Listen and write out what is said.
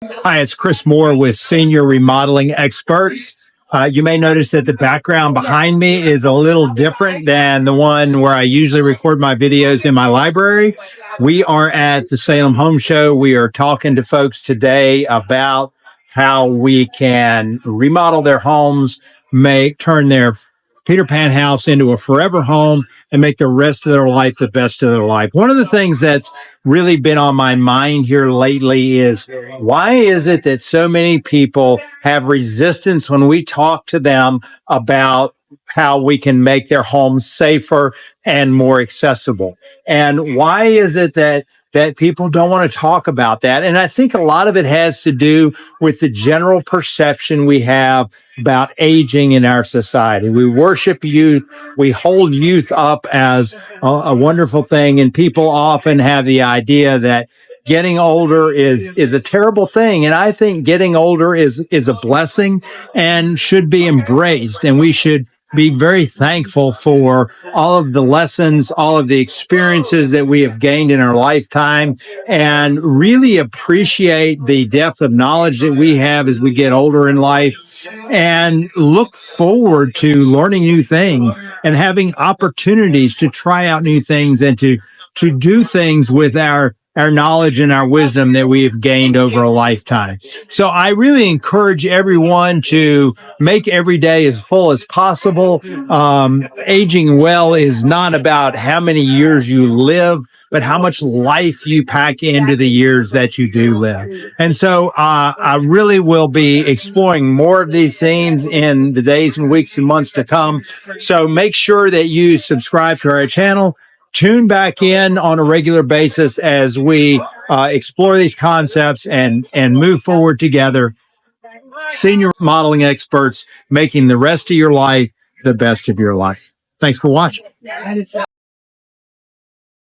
Hi, it's Chris Moore with Senior Remodeling Experts. You may notice that the background behind me is a little different than the one where I usually record my videos in my library. We are at the Salem Home Show. We are talking to folks today about how we can remodel their homes, turn their Peter Pan house into a forever home and make the rest of their life the best of their life. One of the things that's really been on my mind here lately is why is it that so many people have resistance when we talk to them about how we can make their homes safer and more accessible? And why is it that people don't want to talk about that? And I think a lot of it has to do with the general perception we have about aging in our society. We worship youth. We hold youth up as a wonderful thing. And people often have the idea that getting older is a terrible thing. And I think getting older is a blessing and should be embraced. And we should be very thankful for all of the lessons, all of the experiences that we have gained in our lifetime, and really appreciate the depth of knowledge that we have as we get older in life, and look forward to learning new things and having opportunities to try out new things and to do things with our knowledge and our wisdom that we have gained over a lifetime. So I really encourage everyone to make every day as full as possible. Aging well is not about how many years you live, but how much life you pack into the years that you do live. And so I really will be exploring more of these themes in the days and weeks and months to come. So make sure that you subscribe to our channel. Tune back in on a regular basis as we explore these concepts and move forward together. Senior modeling experts, making the rest of your life the best of your life. Thanks for watching.